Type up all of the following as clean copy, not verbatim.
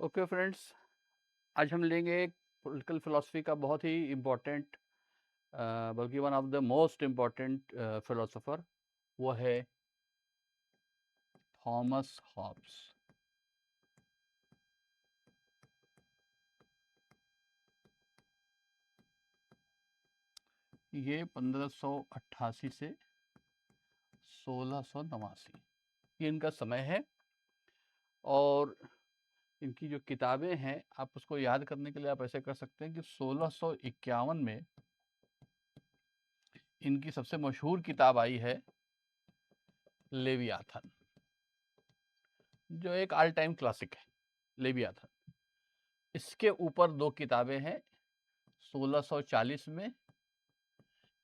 Okay friends, आज हम लेंगे एक पॉलिटिकल फिलॉसफी का बहुत ही इम्पोर्टेंट बल्कि one of the most important philosopher, वो है थॉमस हॉब्स। ये 1588 से 1689 ये इनका समय है। और इनकी जो किताबें हैं, आप उसको याद करने के लिए आप ऐसे कर सकते हैं कि 1651 में इनकी सबसे मशहूर किताब आई है लेवियाथन, जो एक ऑल टाइम क्लासिक है। लेवियाथन, इसके ऊपर दो किताबें हैं 1640 में।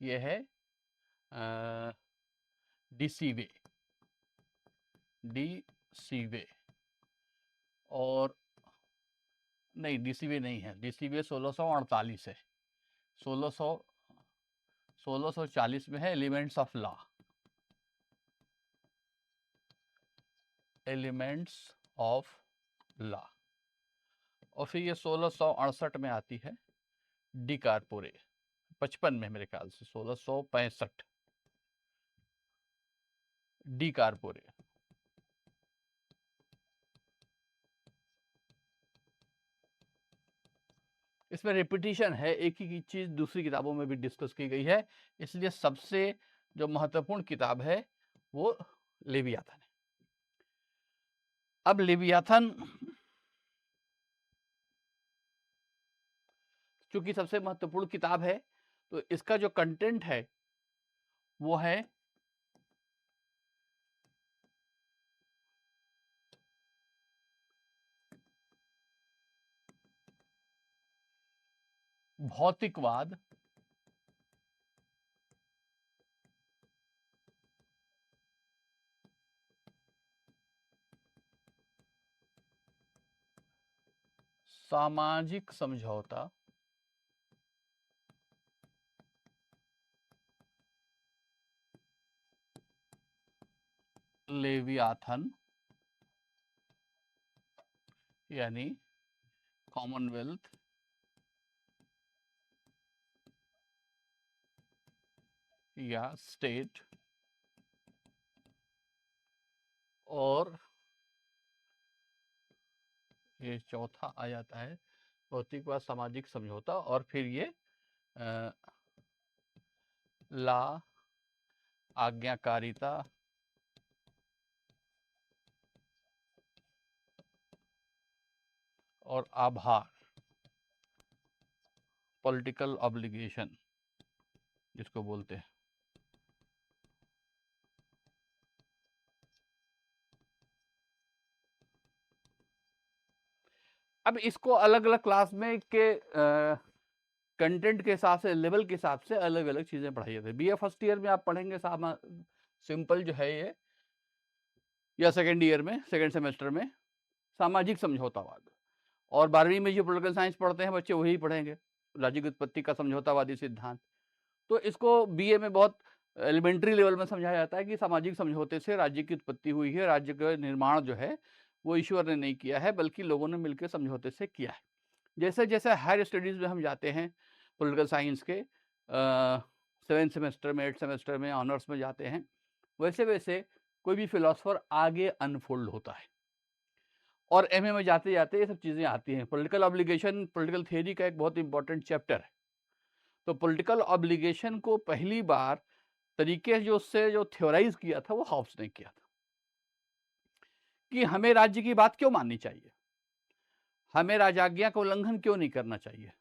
ये है डिसीवे, डिसीवे और नहीं, डिसीवे नहीं है, डिसीवे 1648 है। 1640 में है elements of law, elements of law. और फिर ये 1668 में आती है डी कारपोरे, 55 में मेरे ख्याल से 1665 डी कारपोरे। इसमें रिपीटिशन है, एक ही चीज दूसरी किताबों में भी डिस्कस की गई है, इसलिए सबसे जो महत्वपूर्ण किताब है वो लेवियाथन है। अब लेवियाथन चूंकि सबसे महत्वपूर्ण किताब है, तो इसका जो कंटेंट है वो है भौतिकवाद, सामाजिक समझौता, लेवियाथन यानी कॉमनवेल्थ या स्टेट, और ये चौथा आ जाता है भौतिकवाद, सामाजिक समझौता, और फिर ये ला, आज्ञाकारिता, और आभार, पॉलिटिकल ऑब्लिगेशन जिसको बोलते हैं। अब इसको अलग अलग क्लास में के कंटेंट के हिसाब से, लेवल के हिसाब से अलग अलग चीजें पढ़ाई जाती है। बीए फर्स्ट ईयर में आप पढ़ेंगे सिंपल जो है ये, या सेकेंड ईयर में, सेकेंड सेमेस्टर में सामाजिक समझौतावाद। और 12वीं में जो पॉलिटिकल साइंस पढ़ते हैं बच्चे वही पढ़ेंगे, राज्य की उत्पत्ति का समझौतावादी सिद्धांत। तो इसको बीए में बहुत एलिमेंट्री लेवल में समझाया जाता है कि सामाजिक समझौते से राज्य की उत्पत्ति हुई है, राज्य का निर्माण जो है वो ईश्वर ने नहीं किया है बल्कि लोगों ने मिलकर समझौते से किया है। जैसे जैसे हायर स्टडीज में हम जाते हैं पॉलिटिकल साइंस के 7th सेमेस्टर में, 8th सेमेस्टर में, ऑनर्स में जाते हैं, वैसे वैसे कोई भी फिलोसफर आगे अनफोल्ड होता है। और एमए में जाते जाते ये सब चीज़ें आती हैं। पॉलिटिकल ऑब्लिगेशन पॉलिटिकल थियरी का एक बहुत इंपॉर्टेंट चैप्टर है। तो पॉलिटिकल ऑब्लिगेशन को पहली बार तरीके जो उससे जो थ्योराइज किया था वो हॉब्स ने किया था कि हमें राज्य की बात क्यों माननी चाहिए, हमें राजाज्ञा का उल्लंघन क्यों नहीं करना चाहिए,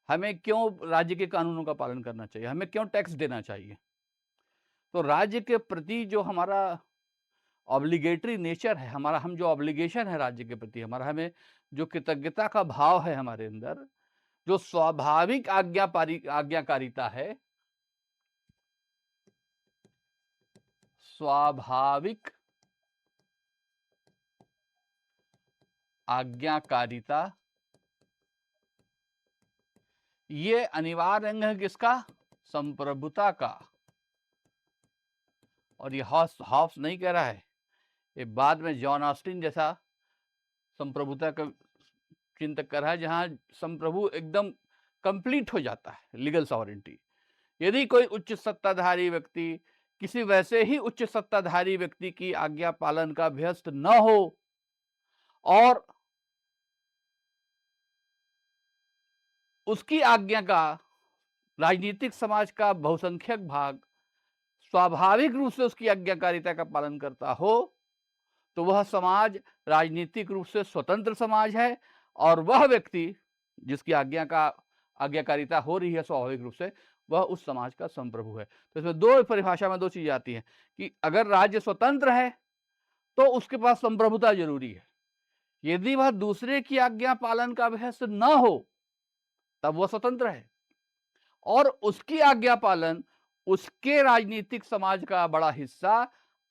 हमें क्यों राज्य के कानूनों का पालन करना चाहिए, हमें क्यों टैक्स देना चाहिए। तो राज्य के प्रति जो हमारा ऑब्लिगेटरी नेचर है, हमारा हम जो ऑब्लिगेशन है राज्य के प्रति, हमारा हमें जो कृतज्ञता का भाव है हमारे अंदर, जो स्वाभाविक आज्ञाकारिता है, स्वाभाविक आज्ञाकारिता, ये अनिवार्य अंग है किसका, संप्रभुता का। और ये हॉब्स नहीं कह रहा है, ये बाद में जॉन ऑस्टिन जैसा संप्रभुता का चिंतक कर रहा है, जहां संप्रभु एकदम कंप्लीट हो जाता है लीगल सॉवरेंटी। यदि कोई उच्च सत्ताधारी व्यक्ति किसी वैसे ही उच्च सत्ताधारी व्यक्ति की आज्ञा पालन का अभ्यस्त न हो और उसकी आज्ञा का राजनीतिक समाज का बहुसंख्यक भाग स्वाभाविक रूप से उसकी आज्ञाकारिता का पालन करता हो, तो वह समाज राजनीतिक रूप से स्वतंत्र समाज है, और वह व्यक्ति जिसकी आज्ञाकारिता हो रही है स्वाभाविक रूप से, वह उस समाज का संप्रभु है। तो इसमें दो परिभाषा में दो चीजें आती हैं कि अगर राज्य स्वतंत्र है तो उसके पास संप्रभुता जरूरी है, यदि वह दूसरे की आज्ञा पालन का अभ्यस्त न हो तब वह स्वतंत्र है, और उसकी आज्ञा पालन उसके राजनीतिक समाज का बड़ा हिस्सा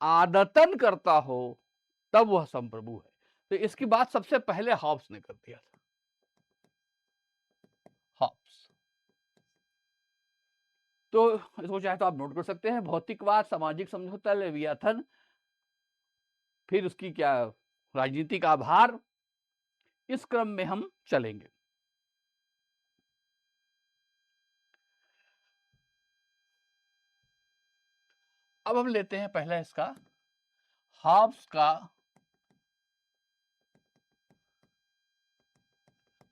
आदतन करता हो तब वह संप्रभु है। तो इसकी बात सबसे पहले हॉब्स ने कर दिया था। हॉब्स तो इसको चाहे तो आप नोट कर सकते हैं, भौतिकवाद, सामाजिक समझौता, लेवियाथन, फिर उसकी क्या राजनीतिक आभार, इस क्रम में हम चलेंगे। अब हम लेते हैं पहला इसका हॉब्स का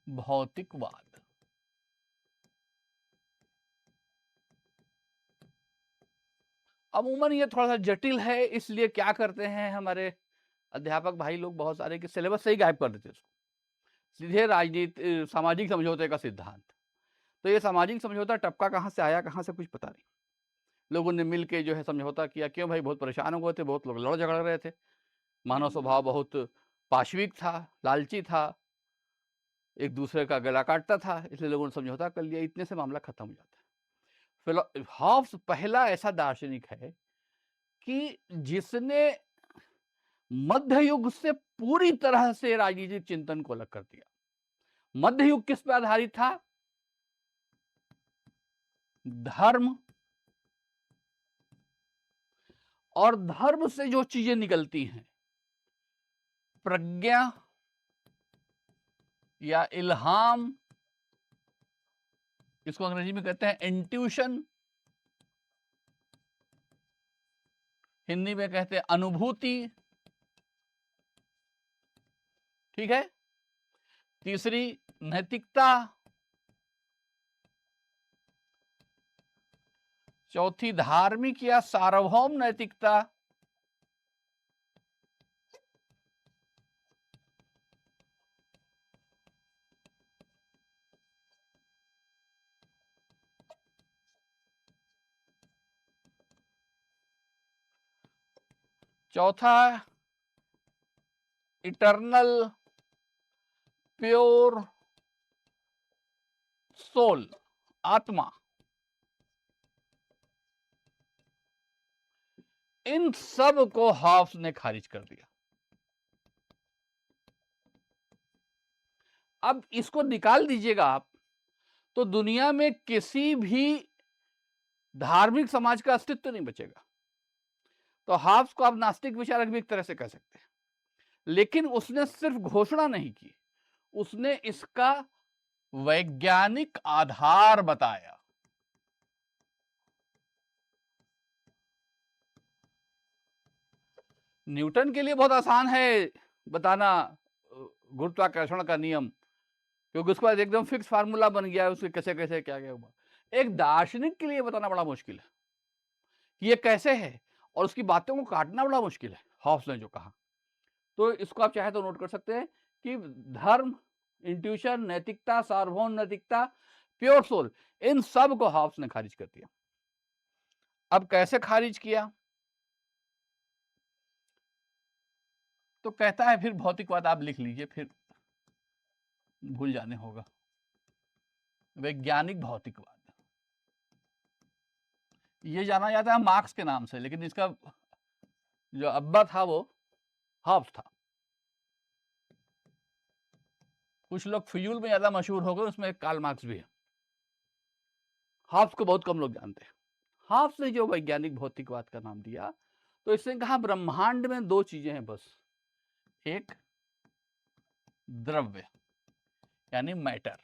भौतिकवाद। अमूमन ये थोड़ा सा जटिल है, इसलिए क्या करते हैं हमारे अध्यापक भाई लोग बहुत सारे कि सिलेबस से ही गायब कर देते उसको, सीधे राजनीति सामाजिक समझौते का सिद्धांत। तो ये सामाजिक समझौता टपका कहाँ से आया, कहाँ से कुछ पता नहीं। लोगों ने मिल के जो है समझौता किया, क्यों भाई, बहुत परेशान हो गए थे, बहुत लोग लड़ झगड़ रहे थे, मानव स्वभाव बहुत पाशविक था, लालची था, एक दूसरे का गला काटता था, इसलिए लोगों ने समझौता कर लिया, इतने से मामला खत्म हो जाता है। हॉब्स पहला ऐसा दार्शनिक है कि जिसने मध्य युग से पूरी तरह से राजनीतिक चिंतन को अलग कर दिया। मध्य युग किस पर आधारित था? धर्म, और धर्म से जो चीजें निकलती हैं, प्रज्ञा या इल्हाम, इसको अंग्रेजी में कहते हैं इंट्यूशन, हिंदी में कहते हैं अनुभूति, ठीक है। तीसरी नैतिकता, चौथी धार्मिक या सार्वभौम नैतिकता, चौथा इटर्नल प्योर सोल, आत्मा। इन सब को हॉब्स ने खारिज कर दिया। अब इसको निकाल दीजिएगा आप, तो दुनिया में किसी भी धार्मिक समाज का अस्तित्व नहीं बचेगा। तो हॉब्स को आप नास्तिक विचारक भी एक तरह से कह सकते हैं, लेकिन उसने सिर्फ घोषणा नहीं की, उसने इसका वैज्ञानिक आधार बताया। न्यूटन के लिए बहुत आसान है बताना गुरुत्वाकर्षण का नियम, क्योंकि उसके बाद एकदम फिक्स फार्मूला बन गया है, उसके कैसे कैसे क्या क्या हुआ। एक दार्शनिक के लिए बताना बड़ा मुश्किल है कि ये कैसे है, और उसकी बातों को काटना बड़ा मुश्किल है, हॉब्स ने जो कहा। तो इसको आप चाहे तो नोट कर सकते हैं कि धर्म, इंट्यूशन, नैतिकता, सार्वभौम नैतिकता, प्योर सोल, इन सब को हॉब्स ने खारिज कर दिया। अब कैसे खारिज किया? तो कहता है, फिर भौतिकवाद आप लिख लीजिए, फिर भूल जाने होगा, वैज्ञानिक भौतिकवाद। ये जाना जाता है मार्क्स के नाम से, लेकिन इसका जो अब्बा था वो हॉब्स था। कुछ लोग फ्यूल में ज्यादा मशहूर हो गए, उसमें कार्ल मार्क्स भी है। हॉब्स को बहुत कम लोग जानते हैं। हॉब्स ने जो वैज्ञानिक भौतिकवाद का नाम दिया, तो इसने कहा ब्रह्मांड में दो चीजें हैं बस, एक द्रव्य, यानी मैटर,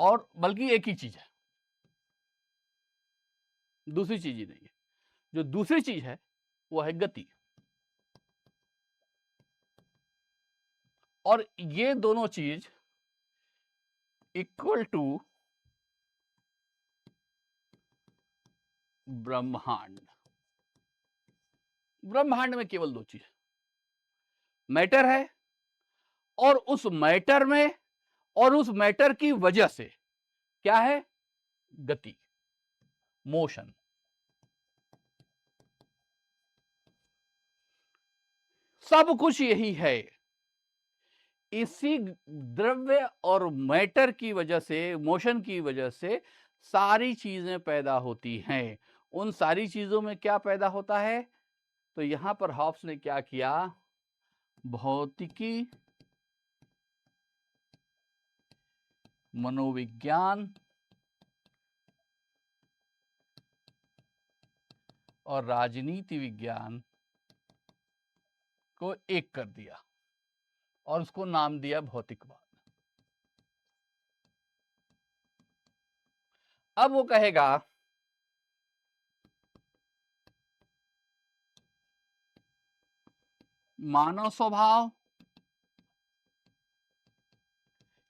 और बल्कि एक ही चीज है, दूसरी चीज ही नहीं है। जो दूसरी चीज है वो है गति, और ये दोनों चीज इक्वल टू ब्रह्मांड। ब्रह्मांड में केवल दो चीज, मैटर है, और उस मैटर में और उस मैटर की वजह से क्या है, गति, मोशन। सब कुछ यही है। इसी द्रव्य और मैटर की वजह से, मोशन की वजह से सारी चीजें पैदा होती हैं। उन सारी चीजों में क्या पैदा होता है, तो यहां पर हॉब्स ने क्या किया, भौतिकी, मनोविज्ञान और राजनीति विज्ञान को एक कर दिया और उसको नाम दिया भौतिकवाद। अब वो कहेगा मानव स्वभाव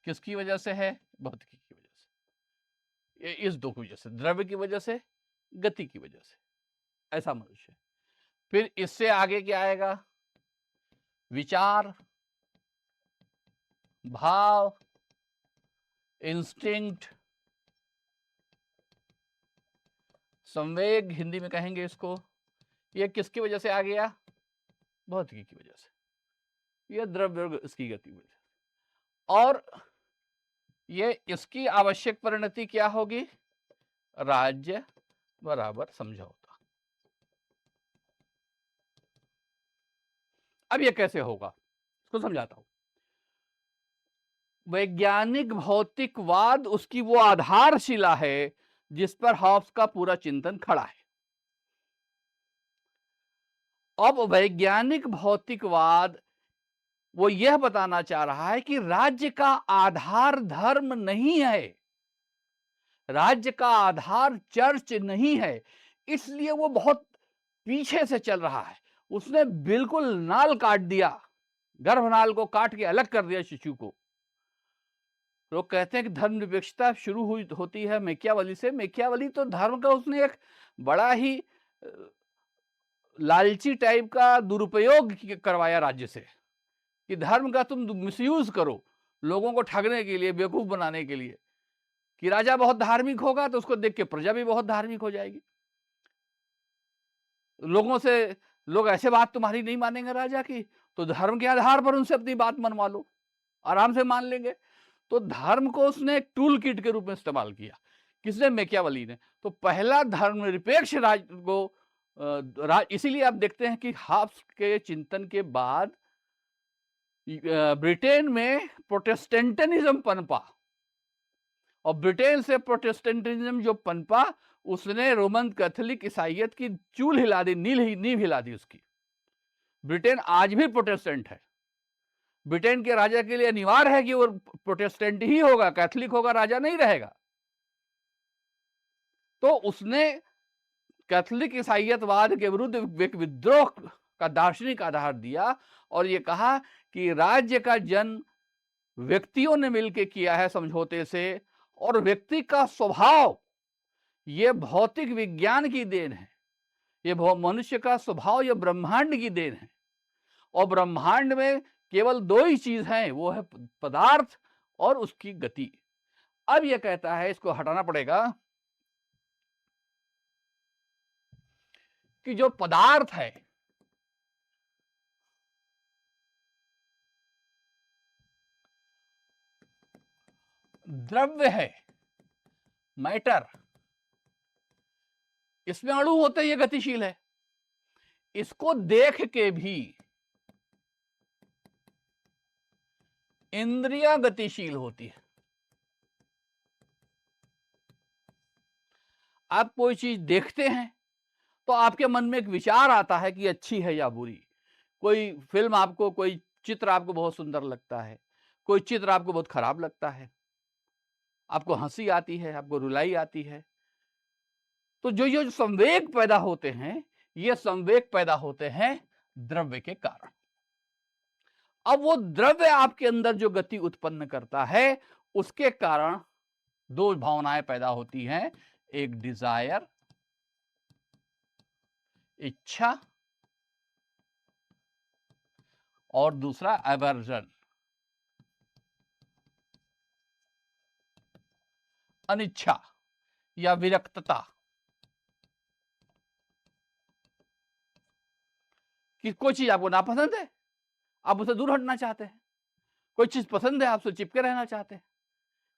किसकी वजह से है, भौतिकी की वजह से, इस दो की वजह से, द्रव्य की वजह से, गति की वजह से, ऐसा मनुष्य। फिर इससे आगे क्या आएगा, विचार, भाव, इंस्टिंक्ट, संवेग हिंदी में कहेंगे इसको। ये किसकी वजह से आ गया, भौतिकी की वजह से। ये द्रव्य इसकी गति वजह से, और ये इसकी आवश्यक परिणति क्या होगी, राज्य बराबर समझौता। अब ये कैसे होगा, इसको समझाता हूं। वैज्ञानिक भौतिकवाद उसकी वो आधारशिला है जिस पर हॉब्स का पूरा चिंतन खड़ा है। अब वैज्ञानिक भौतिकवाद वो यह बताना चाह रहा है कि राज्य का आधार धर्म नहीं है, राज्य का आधार चर्च नहीं है, इसलिए वो बहुत पीछे से चल रहा है। उसने बिल्कुल नाल काट दिया, गर्भनाल को काट के अलग कर दिया शिशु को। लोग कहते हैं कि धर्मनिरपेक्षता शुरू होती है मैकियावली से। मैकियावली तो धर्म का उसने एक बड़ा ही लालची टाइप का दुरुपयोग करवाया राज्य से, कि धर्म का तुम मिसयूज करो लोगों को ठगने के लिए, बेवकूफ बनाने के लिए, कि राजा बहुत धार्मिक होगा तो उसको देख के प्रजा भी बहुत धार्मिक हो जाएगी। लोगों से लोग ऐसे बात तुम्हारी नहीं मानेंगे राजा की, तो धर्म के आधार पर उनसे अपनी बात मनवा लो, आराम से मान लेंगे। तो धर्म को उसने एक टूल किट के रूप में इस्तेमाल किया। किसने, मैकियावली ने। तो पहला धर्मनिरपेक्ष राज्य को इसीलिए आप देखते हैं कि हॉब्स के चिंतन के बाद ब्रिटेन में प्रोटेस्टेंटिज्म पनपा, और ब्रिटेन से प्रोटेस्टेंटिज्म जो पनपा उसने रोमन कैथोलिक ईसाइयत की चूल हिला दी, नींव हिला दी उसकी। ब्रिटेन आज भी प्रोटेस्टेंट है। ब्रिटेन के राजा के लिए अनिवार्य है कि वो प्रोटेस्टेंट ही होगा, कैथोलिक होगा राजा नहीं रहेगा। तो उसने कैथोलिक ईसाइयतवाद के विरुद्ध एक विद्रोह का दार्शनिक आधार दिया, और ये कहा कि राज्य का जन्म व्यक्तियों ने मिलकर किया है समझौते से, और व्यक्ति का स्वभाव ये भौतिक विज्ञान की देन है, ये मनुष्य का स्वभाव ये ब्रह्मांड की देन है, और ब्रह्मांड में केवल दो ही चीज हैं, वो है पदार्थ और उसकी गति। अब ये कहता है, इसको हटाना पड़ेगा, कि जो पदार्थ है द्रव्य है, मैटर, इसमें अणु होते हैं, ये गतिशील है। इसको देख के भी इंद्रियां गतिशील होती है। आप कोई चीज देखते हैं तो आपके मन में एक विचार आता है कि अच्छी है या बुरी। कोई फिल्म आपको, कोई चित्र आपको बहुत सुंदर लगता है, कोई चित्र आपको बहुत खराब लगता है, आपको हंसी आती है, आपको रुलाई आती है। तो जो संवेग पैदा होते हैं, ये संवेग पैदा होते हैं द्रव्य के कारण। अब वो द्रव्य आपके अंदर जो गति उत्पन्न करता है, उसके कारण दो भावनाएं पैदा होती हैं, एक डिजायर, इच्छा, और दूसरा एवर्जन, अनिच्छा या विरक्तता। कि कोई चीज आपको नापसंद है, आप उसे दूर हटना चाहते हैं। कोई चीज पसंद है, आप उससे चिपके रहना चाहते हैं।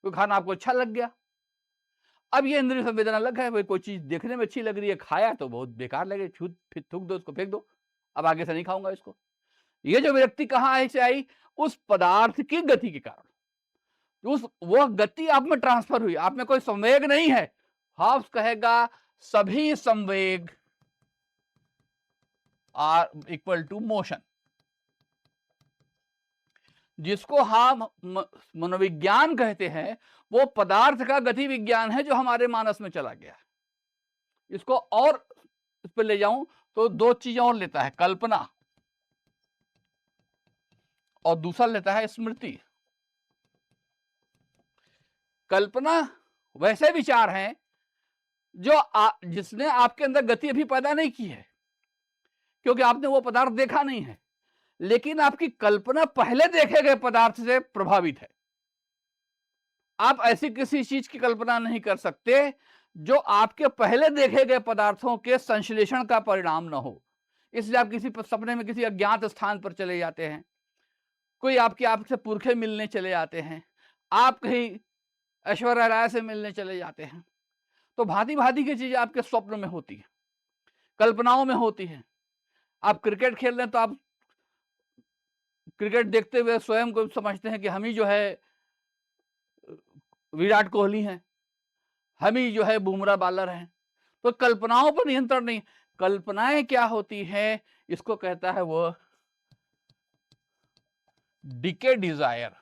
कोई खाना आपको अच्छा लग गया, अब ये इंद्रिय संवेदना अलग है, भाई कोई चीज देखने में अच्छी लग रही है, खाया तो बहुत बेकार लगे, छूट फिर थूक दो, उसको फेंक दो, अब आगे से नहीं खाऊंगा इसको। ये जो विरक्ति कहाँ से आई? उस पदार्थ की गति के कारण। वह गति आप में ट्रांसफर हुई, आप में कोई संवेग नहीं है। हॉब्स कहेगा सभी संवेग आर इक्वल टू मोशन। जिसको हम मनोविज्ञान कहते हैं, वो पदार्थ का गति विज्ञान है जो हमारे मानस में चला गया है। इसको और इस पर ले जाऊं तो दो चीजें और लेता है, कल्पना और दूसरा लेता है स्मृति। कल्पना वैसे विचार हैं जो जिसने आपके अंदर गति अभी पैदा नहीं की है, क्योंकि आपने वो पदार्थ देखा नहीं है, लेकिन आपकी कल्पना पहले देखे गए पदार्थ से प्रभावित है। आप ऐसी किसी चीज की कल्पना नहीं कर सकते जो आपके पहले देखे गए पदार्थों के संश्लेषण का परिणाम न हो। इसलिए आप किसी सपने में किसी अज्ञात स्थान पर चले जाते हैं, कोई आपसे पुरखे मिलने चले जाते हैं, आप कहीं ऐश्वर्या राय से मिलने चले जाते हैं, तो भांति भांति की चीजें आपके स्वप्न में होती है, कल्पनाओं में होती है। आप क्रिकेट खेल रहे हैं तो आप क्रिकेट देखते हुए स्वयं को समझते हैं कि हम ही जो है विराट कोहली हैं, हम ही जो है बुमराह बॉलर हैं। तो कल्पनाओं पर नियंत्रण नहीं। कल्पनाएं क्या होती है, इसको कहता है वो डिके डिजायर।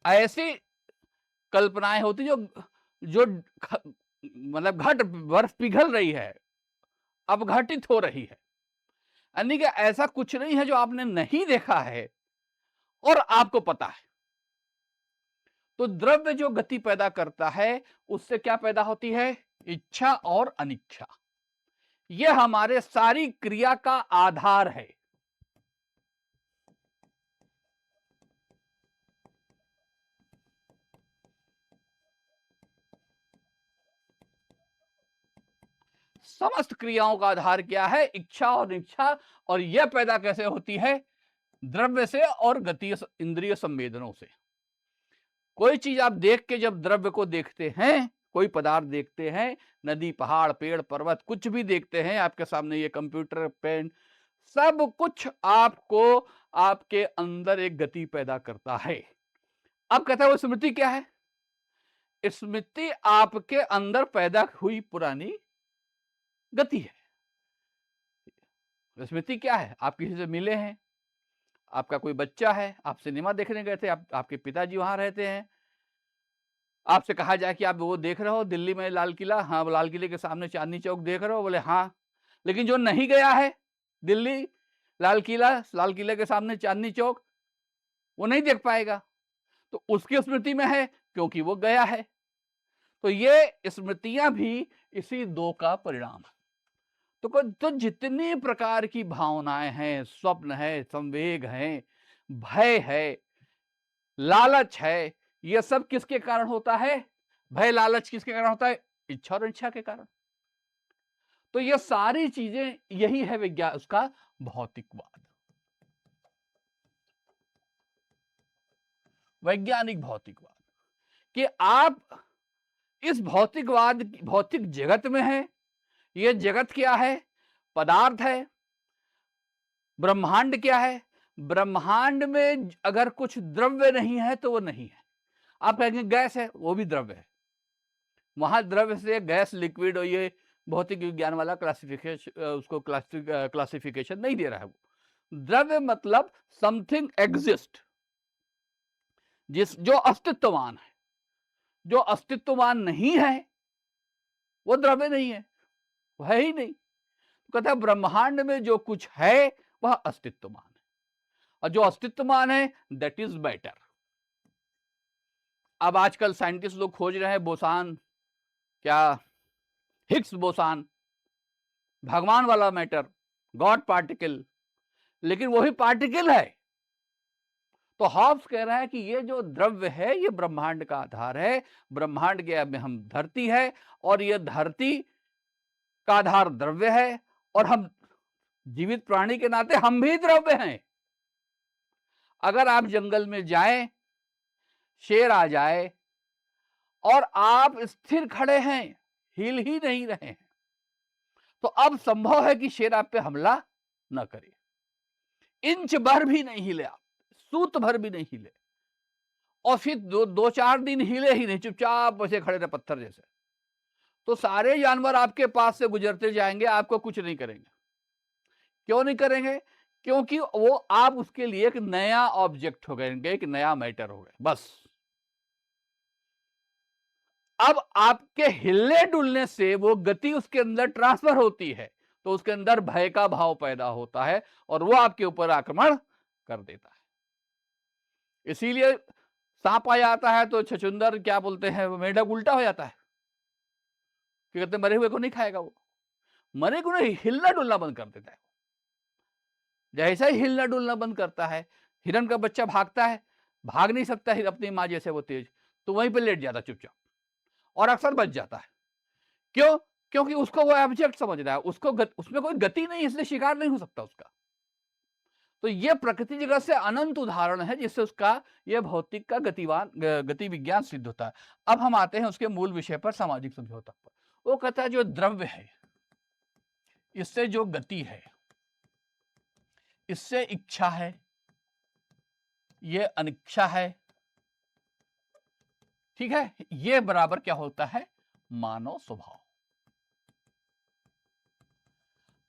ऐसी कल्पनाएं होती जो मतलब बर्फ पिघल रही है, अब घटित हो रही है। यानी कि ऐसा कुछ नहीं है जो आपने नहीं देखा है और आपको पता है। तो द्रव्य जो गति पैदा करता है, उससे क्या पैदा होती है? इच्छा और अनिच्छा। यह हमारे सारी क्रिया का आधार है। समस्त क्रियाओं का आधार क्या है? इच्छा और अनिच्छा। और यह पैदा कैसे होती है? द्रव्य से और गति इंद्रिय संवेदनों से। कोई चीज आप देख के जब द्रव्य को देखते हैं, कोई पदार्थ देखते हैं, नदी, पहाड़, पेड़, पर्वत, कुछ भी देखते हैं, आपके सामने ये कंप्यूटर, पेन, सब कुछ आपको आपके अंदर एक गति पैदा करता है। अब कहता है वो स्मृति क्या है? स्मृति आपके अंदर पैदा हुई पुरानी गति है। स्मृति क्या है? आप किसी से मिले हैं, आपका कोई बच्चा है, आप सिनेमा देखने गए थे, आपके पिताजी वहां रहते हैं, आपसे कहा जाए कि आप वो देख रहे हो दिल्ली में लाल किला, हाँ लाल किले के सामने चांदनी चौक देख रहे हो, बोले हाँ। लेकिन जो नहीं गया है दिल्ली लाल किले के सामने चांदनी चौक, वो नहीं देख पाएगा। तो उसकी स्मृति में है क्योंकि वो गया है। तो ये स्मृतियां भी इसी दो का परिणाम है। तो जितनी प्रकार की भावनाएं हैं, स्वप्न है, संवेग है, भय है, लालच है, यह सब किसके कारण होता है? भय, लालच किसके कारण होता है? इच्छा और अनिच्छा के कारण। तो ये सारी चीजें, यही है विज्ञान, उसका भौतिकवाद, वैज्ञानिक भौतिकवाद, कि आप इस भौतिक जगत में है। ये जगत क्या है? पदार्थ है। ब्रह्मांड क्या है? ब्रह्मांड में अगर कुछ द्रव्य नहीं है तो वो नहीं है। आप कहेंगे गैस है, वो भी द्रव्य है। वहां द्रव्य से गैस, लिक्विड और ये भौतिक विज्ञान वाला क्लासिफिकेशन, उसको क्लासिफिकेशन नहीं दे रहा है वो। द्रव्य मतलब समथिंग एग्जिस्ट, जो अस्तित्ववान है। जो अस्तित्ववान नहीं है वो द्रव्य नहीं है, वो है ही नहीं। कहता है ब्रह्मांड में जो कुछ है वह अस्तित्वमान है, और जो अस्तित्वमान है दैट इज मैटर। अब आजकल साइंटिस्ट लोग खोज रहे हैं बोसान, क्या हिग्स बोसान, भगवान वाला मैटर, गॉड पार्टिकल, लेकिन वही पार्टिकल है। तो हॉब्स कह रहा है कि ये जो द्रव्य है ये ब्रह्मांड का आधार है, ब्रह्मांड के में हम धरती है, और ये धरती का आधार द्रव्य है, और हम जीवित प्राणी के नाते हम भी द्रव्य हैं। अगर आप जंगल में जाएं, शेर आ जाए और आप स्थिर खड़े हैं, हिल ही नहीं रहे हैं, तो अब संभव है कि शेर आप पे हमला न करे। इंच भर भी नहीं हिले आप, सूत भर भी नहीं हिले, और फिर दो चार दिन हिले ही नहीं, चुपचाप वैसे खड़े रहे पत्थर जैसे, तो सारे जानवर आपके पास से गुजरते जाएंगे, आपको कुछ नहीं करेंगे। क्यों नहीं करेंगे? क्योंकि वो आप उसके लिए एक नया ऑब्जेक्ट हो गए, एक नया मैटर हो गए, बस। अब आपके हिलने डुलने से वो गति उसके अंदर ट्रांसफर होती है, तो उसके अंदर भय का भाव पैदा होता है और वो आपके ऊपर आक्रमण कर देता है। इसीलिए सांप आ जाता है तो छछुंदर क्या बोलते हैं, मेढक उल्टा हो जाता है, कि कहते मरे हुए को नहीं खाएगा, वो मरे को नहीं, हिलना डुलना बंद कर देता है। जैसा ही हिलना डुलना बंद करता है, हिरण का बच्चा भागता है, भाग नहीं सकता है अपनी माँ जैसे वो तेज, तो वहीं पे लेट जाता चुपचाप, और अक्सर बच जाता है। क्यों? क्योंकि उसको वो ऑब्जेक्ट समझ रहा है, उसको उसमें कोई गति नहीं, इसलिए शिकार नहीं हो सकता उसका। तो ये प्रकृति जगत से अनंत उदाहरण है जिससे उसका ये भौतिक का गति विज्ञान सिद्ध होता है। अब हम आते हैं उसके मूल विषय पर, सामाजिक समझौता पर। वो कहता है जो द्रव्य है इससे जो गति है, इससे इच्छा है, ये अनिच्छा है, ठीक है, ये बराबर क्या होता है? मानव स्वभाव।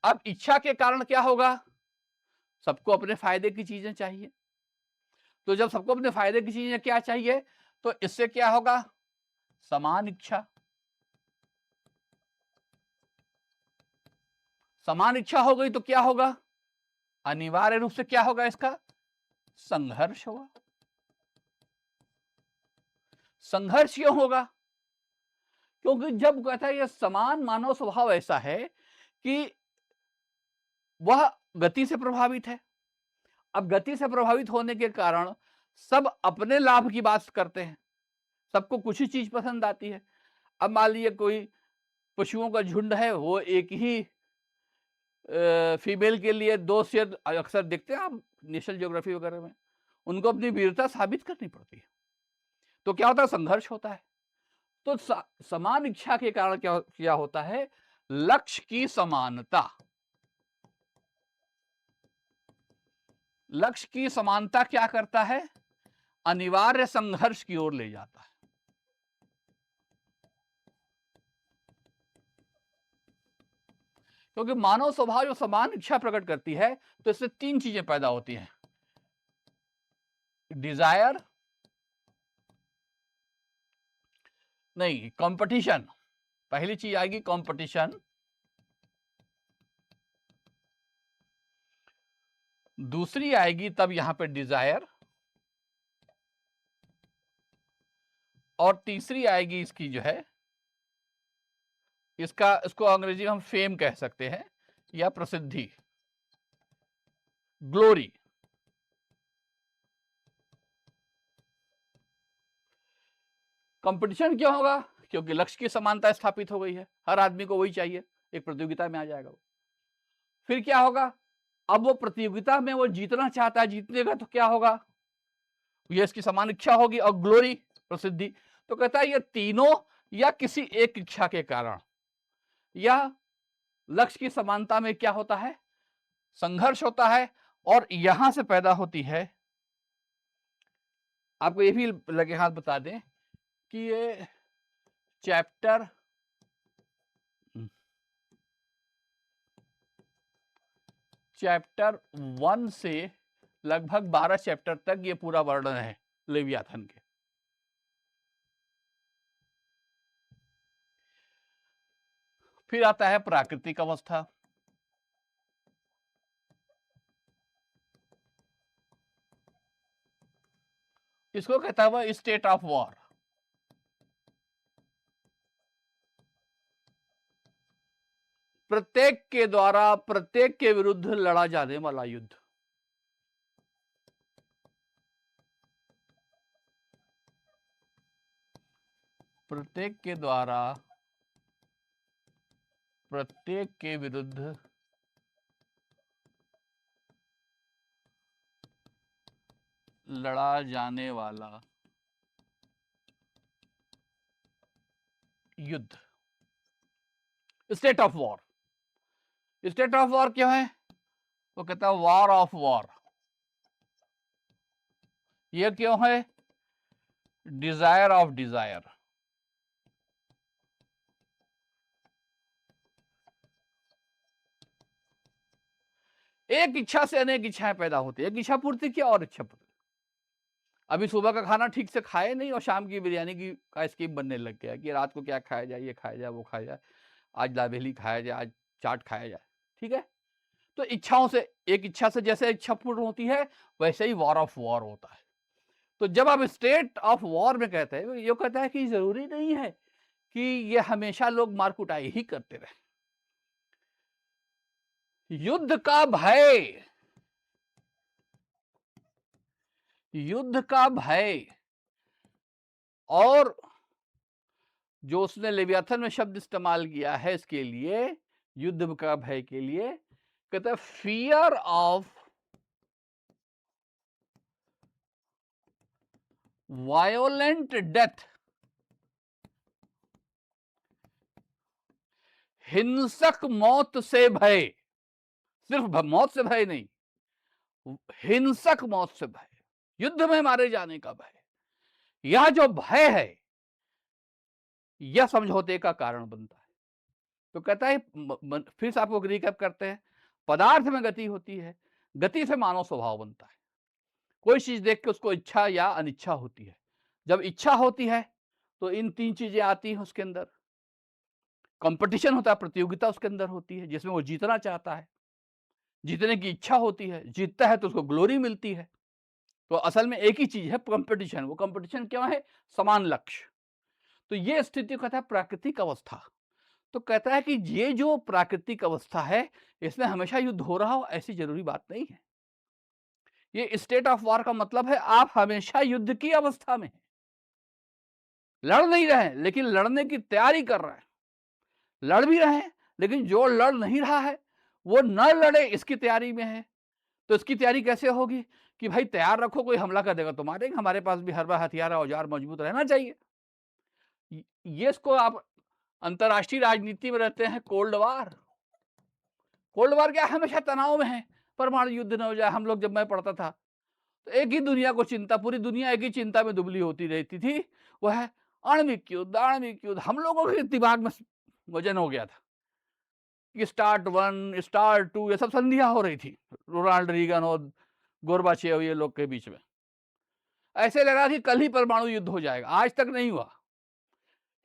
अब इच्छा के कारण क्या होगा? सबको अपने फायदे की चीजें चाहिए, तो जब सबको अपने फायदे की चीजें क्या चाहिए, तो इससे क्या होगा? समान इच्छा। समान इच्छा हो गई तो क्या होगा? अनिवार्य रूप से क्या होगा? इसका संघर्ष होगा। संघर्ष क्यों होगा? क्योंकि जब कहता है ये समान मानव स्वभाव ऐसा है कि वह गति से प्रभावित है। अब गति से प्रभावित होने के कारण सब अपने लाभ की बात करते हैं, सबको कुछ ही चीज पसंद आती है। अब मान लीजिए कोई पशुओं का झुंड है, वो एक ही फीमेल के लिए 2 शेर, अक्सर देखते हैं आप नेशनल ज्योग्राफी वगैरह में, उनको अपनी वीरता साबित करनी पड़ती है, तो क्या होता है? संघर्ष होता है। तो समान इच्छा के कारण क्या होता है? लक्ष्य की समानता। लक्ष्य की समानता क्या करता है? अनिवार्य संघर्ष की ओर ले जाता है। क्योंकि मानव स्वभाव जो समान इच्छा प्रकट करती है, तो इससे 3 चीजें पैदा होती हैं। डिजायर नहीं, कंपटीशन। पहली चीज आएगी कंपटीशन, दूसरी आएगी तब यहां पे डिजायर, और तीसरी आएगी इसकी जो है, इसको अंग्रेजी में हम फेम कह सकते हैं, या प्रसिद्धि, ग्लोरी। कंपटीशन क्यों होगा? क्योंकि लक्ष्य की समानता स्थापित हो गई है, हर आदमी को वही चाहिए, एक प्रतियोगिता में आ जाएगा वो। फिर क्या होगा? अब वो प्रतियोगिता में वो जीतना चाहता है, जीतनेगा तो क्या होगा? ये इसकी समान इच्छा होगी, और ग्लोरी, प्रसिद्धि। तो कहता है ये तीनों या किसी एक इच्छा के कारण या लक्ष्य की समानता में क्या होता है? संघर्ष होता है, और यहां से पैदा होती है। आपको ये भी लगे हाथ बता दें कि ये चैप्टर चैप्टर 1 से लगभग 12 चैप्टर तक ये पूरा वर्णन है लेवियाथन के। फिर आता है प्राकृतिक अवस्था। इसको कहता है स्टेट ऑफ वॉर। प्रत्येक के द्वारा प्रत्येक के विरुद्ध लड़ा जाने वाला युद्ध। प्रत्येक के द्वारा प्रत्येक के विरुद्ध लड़ा जाने वाला युद्ध, state of war. State of war क्या है? वो कहता है वॉर ऑफ वॉर। ये क्यों है? Desire of desire. एक इच्छा से अनेक इच्छाएं पैदा होती है। एक इच्छा पूर्ति की और इच्छा पूर्ति। अभी सुबह का खाना ठीक से खाए नहीं और शाम की बिरयानी की का स्कीम बनने लग गया कि रात को क्या खाया जाए, ये खाया जाए, वो खाया जाए, आज दाबेली खाया जाए, आज चाट खाया जाए। ठीक है, तो इच्छाओं से, एक इच्छा से जैसे इच्छा पूर्ण होती है वैसे ही वॉर ऑफ वॉर होता है। तो जब आप स्टेट ऑफ वॉर में कहते हैं, ये कहता है कि जरूरी नहीं है कि ये हमेशा लोग मार कुटाई ही करते रहे। युद्ध का भय, युद्ध का भय, और जो उसने लेवियाथन में शब्द इस्तेमाल किया है इसके लिए, युद्ध का भय के लिए, कहता है फियर ऑफ वायोलेंट डेथ। हिंसक मौत से भय, सिर्फ मौत से भय नहीं, हिंसक मौत से भय, युद्ध में मारे जाने का भय। यह जो भय है यह समझौते का कारण बनता है। तो कहता है, फिर से आपको रिकैप करते हैं, पदार्थ में गति होती है, गति से मानव स्वभाव बनता है। कोई चीज देख के उसको इच्छा या अनिच्छा होती है। जब इच्छा होती है तो इन 3 चीजें आती हैं उसके अंदर। कंपटीशन होता है, प्रतियोगिता उसके अंदर होती है जिसमें वो जीतना चाहता है, जीतने की इच्छा होती है, जीतता है तो उसको ग्लोरी मिलती है। तो असल में एक ही चीज है कंपटीशन। वो कंपटीशन क्या है? समान लक्ष्य। तो ये स्थिति कहता है प्राकृतिक अवस्था। तो कहता है कि ये जो प्राकृतिक अवस्था है इसमें हमेशा युद्ध हो रहा हो ऐसी जरूरी बात नहीं है। ये स्टेट ऑफ वॉर का मतलब है आप हमेशा युद्ध की अवस्था में हैं। लड़ नहीं रहे लेकिन लड़ने की तैयारी कर रहे हैं। लड़ भी रहे हैं लेकिन जो लड़ नहीं रहा है वो न लड़े इसकी तैयारी में है। तो इसकी तैयारी कैसे होगी कि भाई तैयार रखो, कोई हमला कर देगा तो मारेंगे, हमारे पास भी हर बार हथियार औजार मजबूत रहना चाहिए। ये इसको आप अंतरराष्ट्रीय राजनीति में रहते हैं कोल्ड वार। कोल्ड वार क्या, हमेशा तनाव में है, परमाणु युद्ध न हो जाए। हम लोग, जब मैं पढ़ता था तो एक ही दुनिया को चिंता, पूरी दुनिया एक ही चिंता में दुबली होती रहती थी, वह है आणविक युद्ध। आणविक युद्ध हम लोगों के दिमाग में वजन हो गया था कि स्टार्ट 1 स्टार्ट 2 ये सब संधियां हो रही थी रोनाल्ड रीगन और गोरबाचेव ये लोग के बीच में। ऐसे लगा कि कल ही परमाणु युद्ध हो जाएगा, आज तक नहीं हुआ।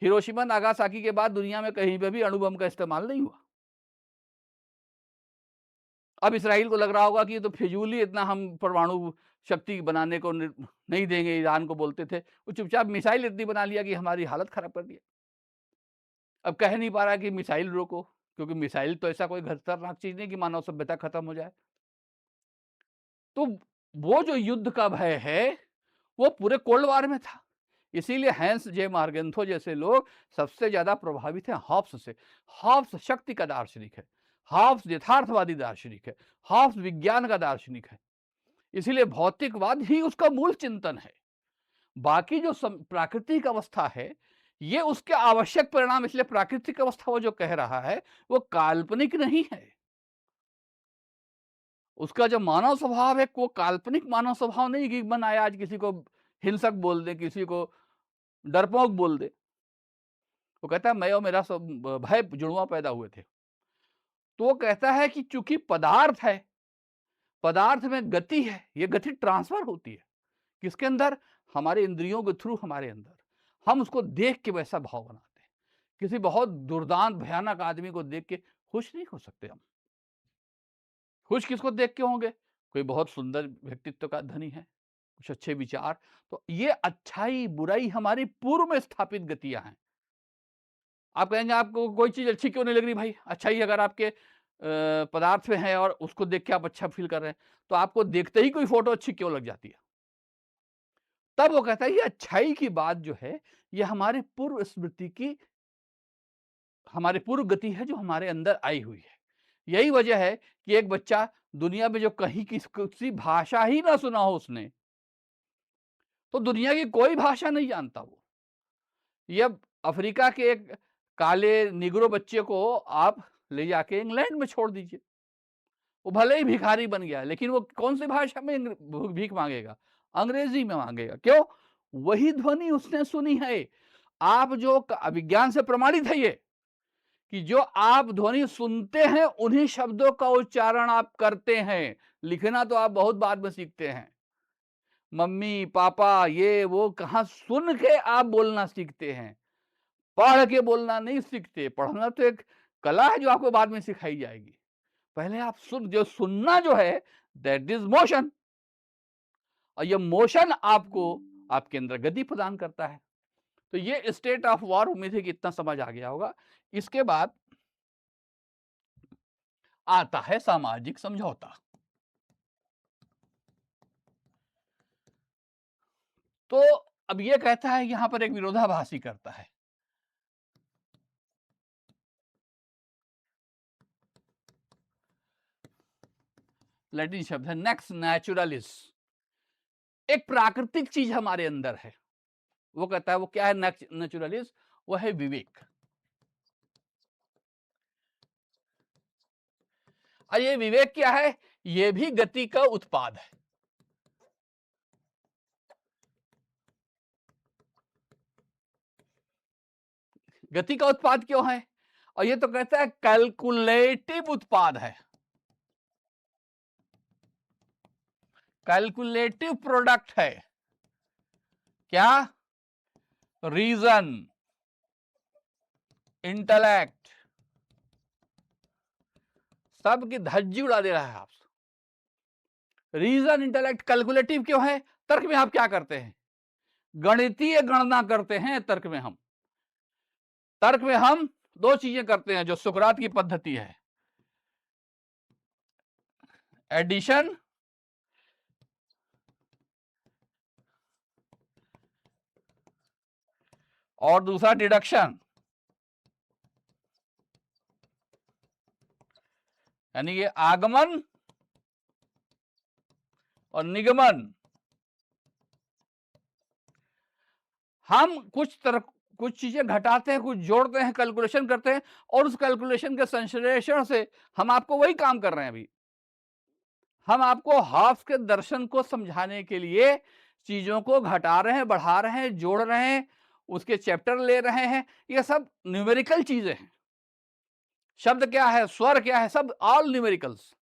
हिरोशिमा नागासाकी के बाद दुनिया में कहीं पे भी अणु बम का इस्तेमाल नहीं हुआ। अब इसराइल को लग रहा होगा कि ये तो फिजूल ही, इतना हम परमाणु शक्ति बनाने को नहीं देंगे। ईरान को बोलते थे, वो चुपचाप मिसाइल इतनी बना लिया कि हमारी हालत खराब कर दिया। अब कह नहीं पा रहा कि मिसाइल रोको, क्योंकि मिसाइल तो ऐसा कोई खतरनाक चीज नहीं कि मानव सभ्यता खत्म हो जाए। तो वो जो युद्ध का भय है वो पूरे कोल्ड वार में था। इसीलिए हैंस जे मार्गेंथो जैसे लोग सबसे ज्यादा प्रभावित हैं हॉब्स से। हॉब्स शक्ति का दार्शनिक है, हॉब्स यथार्थवादी दार्शनिक है, हॉब्स विज्ञान का दार्शनिक है। इसीलिए भौतिकवाद ही उसका मूल चिंतन है। बाकी जो प्राकृतिक अवस्था है ये उसके आवश्यक परिणाम। इसलिए प्राकृतिक अवस्था वो जो कह रहा है वो काल्पनिक नहीं है। उसका जो मानव स्वभाव है वो काल्पनिक मानव स्वभाव नहीं कि मन आया आज किसी को हिंसक बोल दे, किसी को डरपोक बोल दे। वो कहता है मैं और मेरा सब भय जुड़वा पैदा हुए थे। तो वो कहता है कि चूंकि पदार्थ है पदार्थ में गति है, ये गति ट्रांसफर होती है किसके अंदर? हमारे इंद्रियों के थ्रू हमारे अंदर। हम उसको देख के वैसा भाव बनाते हैं। किसी बहुत दुर्दांत भयानक आदमी को देख के खुश नहीं हो सकते हम। खुश किसको देख के होंगे? कोई बहुत सुंदर व्यक्तित्व का धनी है, कुछ अच्छे विचार। तो ये अच्छाई बुराई हमारी पूर्व में स्थापित गतियां हैं। आप कहेंगे आपको कोई चीज अच्छी क्यों नहीं लग रही भाई? अच्छाई अगर आपके पदार्थ में है और उसको देख के आप अच्छा फील कर रहे हैं, तो आपको देखते ही कोई फोटो अच्छी क्यों लग जाती है? तब वो कहता है ये अच्छाई की बात जो है, ये हमारे पूर्व स्मृति की, हमारे पूर्व गति है जो हमारे अंदर आई हुई है। यही वजह है कि एक बच्चा दुनिया में जो कहीं किसी भाषा ही ना सुना हो उसने, तो दुनिया की कोई भाषा नहीं जानता वो। ये अफ्रीका के एक काले निग्रो बच्चे को आप ले जाके इंग्लैंड में छोड़ दीजिए, वो भले ही भिखारी बन गया, लेकिन वो कौन सी भाषा में भीख मांगेगा? अंग्रेजी में मांगेगा। क्यों? वही ध्वनि उसने सुनी है। आप जो विज्ञान से प्रमाणित है ये, कि जो आप ध्वनि सुनते हैं उन्हीं शब्दों का उच्चारण आप करते हैं। लिखना तो आप बहुत बाद में सीखते हैं। मम्मी पापा ये वो कहाँ सुन के आप बोलना सीखते हैं, पढ़ के बोलना नहीं सीखते। पढ़ना तो एक कला है जो आपको बाद में सिखाई जाएगी। पहले आप जो सुनना जो है, दैट इज मोशन, और ये मोशन आपको आपके अंदर गति प्रदान करता है। तो ये स्टेट ऑफ वॉर, उम्मीद है कि इतना समझ आ गया होगा। इसके बाद आता है सामाजिक समझौता। तो अब ये कहता है, यहां पर एक विरोधाभासी करता है। लैटिन शब्द है नेक्स नेचुरलिस। एक प्राकृतिक चीज हमारे अंदर है, वो कहता है वो क्या है? नेक्स नेचुरलिस, वो है विवेक। और ये विवेक क्या है? ये भी गति का उत्पाद है। गति का उत्पाद क्यों है? और ये तो कहता है कैलकुलेटिव उत्पाद है, कैलकुलेटिव प्रोडक्ट है। क्या? रीजन, इंटेलेक्ट, सबकी धज्जी उड़ा दे रहा है आप। रीजन, इंटेलेक्ट, कैलकुलेटिव क्यों है? तर्क में आप क्या करते हैं? गणितीय गणना करते हैं तर्क में हम। तर्क में हम दो चीजें करते हैं जो सुकरात की पद्धति है, एडिशन और दूसरा डिडक्शन। यानी कि आगमन और निगमन। हम कुछ चीजें घटाते हैं, कुछ जोड़ते हैं, कैलकुलेशन करते हैं, और उस कैलकुलेशन के संश्लेषण से हम आपको वही काम कर रहे हैं। अभी हम आपको हाफ के दर्शन को समझाने के लिए चीजों को घटा रहे हैं, बढ़ा रहे हैं, जोड़ रहे हैं, उसके चैप्टर ले रहे हैं। ये सब न्यूमेरिकल चीजें हैं। शब्द क्या है, स्वर क्या है, सब ऑल न्यूमेरिकल्स।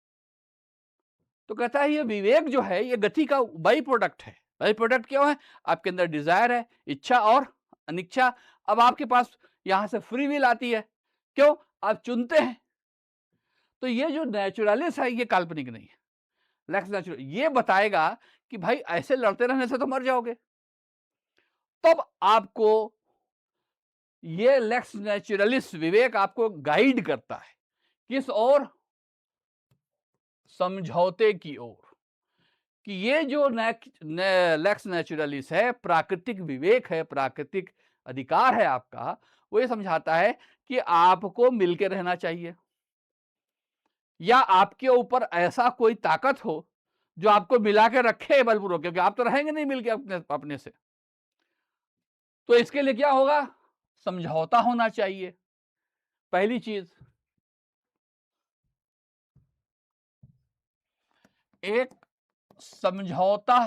तो कहता है ये विवेक जो है ये गति का बाई प्रोडक्ट है। बाई प्रोडक्ट क्यों है? आपके अंदर डिजायर है, इच्छा और अनिच्छा। अब आपके पास यहां से फ्री विल आती है। क्यों? आप चुनते हैं। तो ये जो नेचुरलिस्ट है ये काल्पनिक नहीं है। लेक्स नेचुरल ये बताएगा कि भाई ऐसे लड़ते रहने से तो मर जाओगे। तब आपको ये लेक्स नेचुरलिस्ट विवेक आपको गाइड करता है किस ओर? समझौते की ओर। कि ये जो लेक्स नेचुरलिस है, प्राकृतिक विवेक है, प्राकृतिक अधिकार है आपका, वो ये समझाता है कि आपको मिलके रहना चाहिए, या आपके ऊपर ऐसा कोई ताकत हो जो आपको मिला के रखे बलपूर्वक, क्योंकि आप तो रहेंगे नहीं मिलके अपने से। तो इसके लिए क्या होगा? समझौता होना चाहिए, पहली चीज। एक समझौता,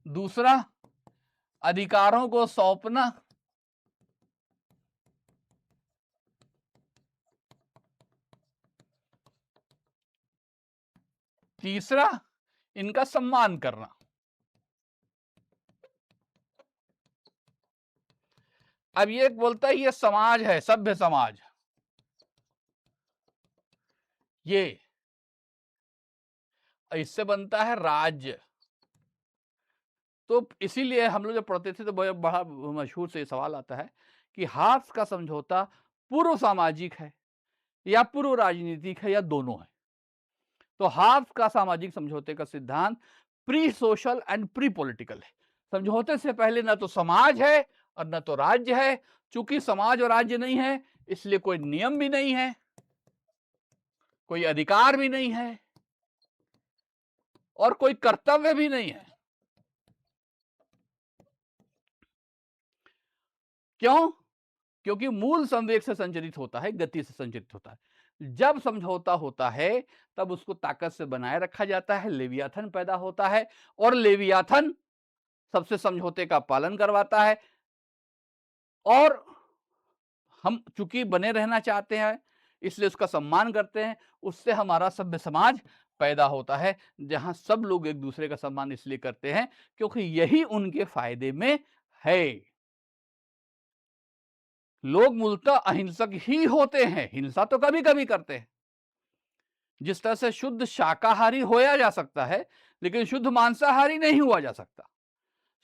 दूसरा अधिकारों को सौंपना, तीसरा, इनका सम्मान करना। अब ये बोलता है ये समाज है, सभ्य समाज, ये इससे बनता है राज्य। तो इसीलिए हम लोग जब पढ़ते थे तो बड़ा मशहूर से सवाल आता है कि हार्प्स का समझौता पूर्व सामाजिक है या पूर्व राजनीतिक है या दोनों है। तो हार्प्स का सामाजिक समझौते का सिद्धांत pre social and pre political है। समझौते से पहले न तो समाज है और न तो राज्य है। चूंकि समाज और राज्य नहीं है, इसलिए कोई नियम भी नहीं है, कोई अधिकार भी नहीं है और कोई कर्तव्य भी नहीं है। क्यों? क्योंकि मूल संवेग से संचरित होता है, गति से संचरित होता है। जब समझौता होता है तब उसको ताकत से बनाए रखा जाता है, लेवियाथन पैदा होता है और लेवियाथन सबसे समझौते का पालन करवाता है। और हम चूंकि बने रहना चाहते हैं इसलिए उसका सम्मान करते हैं। उससे हमारा सभ्य समाज पैदा होता है जहां सब लोग एक दूसरे का सम्मान इसलिए करते हैं क्योंकि यही उनके फायदे में है। लोग मूलतः अहिंसक ही होते हैं, हिंसा तो कभी कभी करते हैं। जिस तरह से शुद्ध शाकाहारी होया जा सकता है लेकिन शुद्ध मांसाहारी नहीं हुआ जा सकता।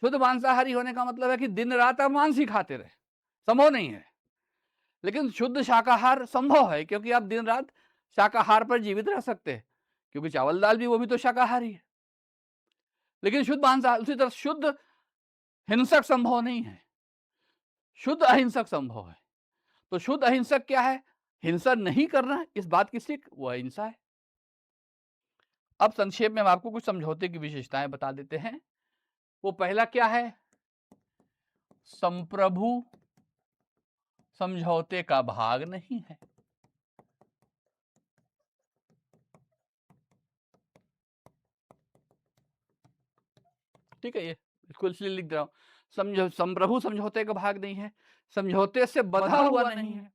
शुद्ध मांसाहारी होने का मतलब है कि दिन रात आप मांस ही खाते रहे, संभव नहीं है। लेकिन शुद्ध शाकाहार संभव है क्योंकि आप दिन रात शाकाहार पर जीवित रह सकते हैं, क्योंकि चावल दाल भी वो भी तो शाकाहारी है। लेकिन शुद्ध मांसाहार, उसी तरह शुद्ध हिंसक संभव नहीं है, शुद्ध अहिंसक संभव है। तो शुद्ध अहिंसक क्या है? हिंसा नहीं करना, इस बात की सीख वो अहिंसा है। अब संक्षेप में हम आपको कुछ समझौते की विशेषताएं बता देते हैं। वो पहला क्या है? संप्रभु समझौते का भाग नहीं है। ठीक है, ये इसको इसलिए लिख रहा हूं, संप्रभु समझौते का भाग नहीं है, समझौते से बंधा हुआ नहीं है।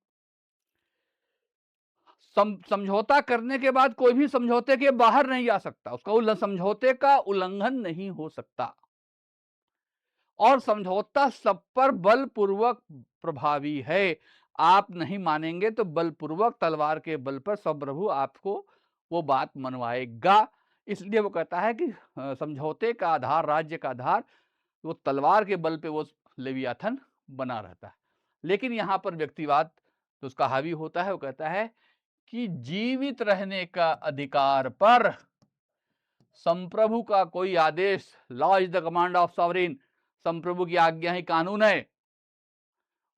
समझौता करने के बाद कोई भी समझौते के बाहर नहीं जा सकता, उसका समझौते का उल्लंघन नहीं हो सकता। और समझौता सब पर बलपूर्वक प्रभावी है। आप नहीं मानेंगे तो बलपूर्वक तलवार के बल पर संप्रभु आपको वो बात मनवाएगा। इसलिए वो कहता है कि समझौते का आधार, राज्य का आधार, वो तलवार के बल पे वो लेवियाथन बना रहता है। लेकिन यहाँ पर व्यक्तिवाद तो उसका हावी होता है। वो कहता है कि जीवित रहने का अधिकार पर संप्रभु का कोई आदेश, law is the command of sovereign, संप्रभु की आज्ञा ही कानून है।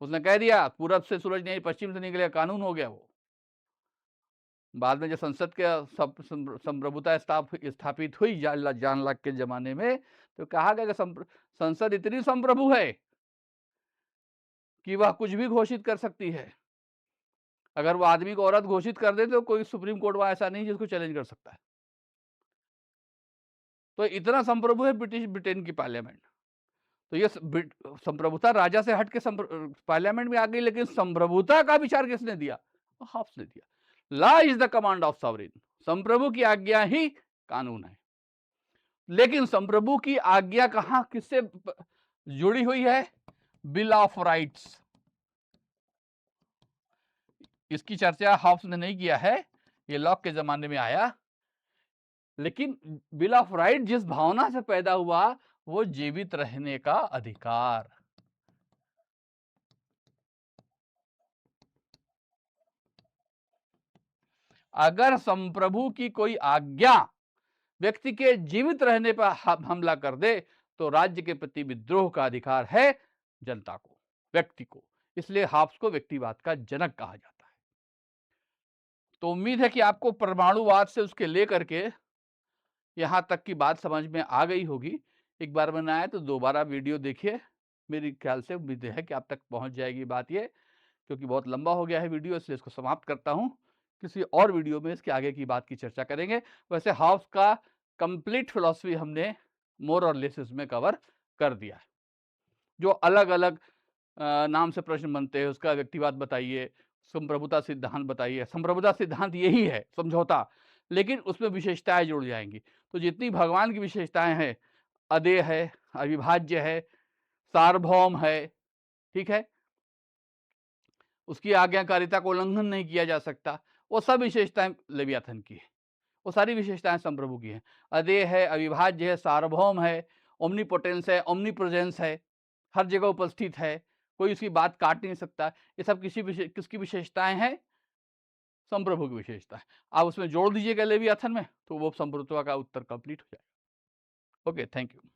उसने कह दिया पूरब से सूरज नहीं पश्चिम से निकले, कानून हो गया वो। बाद में जब संसद के संप्रभुता स्थापित हुई जॉन लॉक के जमाने में, तो कहा गया कि संसद इतनी संप्रभु है कि वह कुछ भी घोषित कर सकती है। अगर वो आदमी को औरत घोषित कर दे तो कोई सुप्रीम कोर्ट वहां ऐसा नहीं जिसको चैलेंज कर सकता है। तो इतना संप्रभु है ब्रिटेन की पार्लियामेंट। तो ये संप्रभुता राजा से हट के पार्लियामेंट में आ गई, लेकिन संप्रभुता का विचार किसने दिया? हाफ्स ने दिया। Law is the command of sovereign, संप्रभु की आज्ञा ही कानून है। लेकिन संप्रभु की आज्ञा कहां किससे जुड़ी हुई है? Bill of rights. इसकी चर्चा हाफ्स ने नहीं किया है, ये लॉक के जमाने में आया। लेकिन बिल ऑफ राइट जिस भावना से पैदा हुआ वो जीवित रहने का अधिकार। अगर संप्रभु की कोई आज्ञा व्यक्ति के जीवित रहने पर हमला कर दे तो राज्य के प्रति विद्रोह का अधिकार है जनता को, व्यक्ति को। इसलिए हाफ्स को व्यक्तिवाद का जनक कहा जाता है। तो उम्मीद है कि आपको परमाणुवाद से उसके लेकर के यहां तक की बात समझ में आ गई होगी। एक बार बनाया तो दोबारा वीडियो देखिए, मेरी ख्याल से उम्मीद है कि आप तक पहुंच जाएगी बात ये, क्योंकि बहुत लंबा हो गया है वीडियो, इसलिए इसको समाप्त करता हूं। किसी और वीडियो में इसके आगे की बात की चर्चा करेंगे। वैसे हाफ्स का कंप्लीट फिलॉसफी हमने मोर और लेस में कवर कर दिया है। जो अलग अलग नाम से प्रश्न बनते हैं, उसका व्यक्तिवाद बताइए, संप्रभुता सिद्धांत बताइए। संप्रभुता सिद्धांत यही है समझौता, लेकिन उसमें विशेषताएं जुड़ जाएंगी। तो जितनी भगवान की विशेषताएं हैं, अदेय है, अविभाज्य है, सार्वभौम है, ठीक है, उसकी आज्ञाकारिता को उल्लंघन नहीं किया जा सकता, वो सब विशेषताएं लेवियाथन की है, वो सारी विशेषताएं संप्रभु की हैं। अदेय है, अविभाज्य है, सार्वभौम है, ओमनीपोटेंस है, ओमनीप्रेजेंस है, हर जगह उपस्थित है, कोई उसकी बात काट नहीं सकता। ये सब किसकी विशेषताएं हैं? संप्रभु की विशेषता है। आप उसमें जोड़ दीजिएगा लेवियाथन में, तो वो संप्रभुत्व का उत्तर कंप्लीट हो जाएगा। Okay, thank you.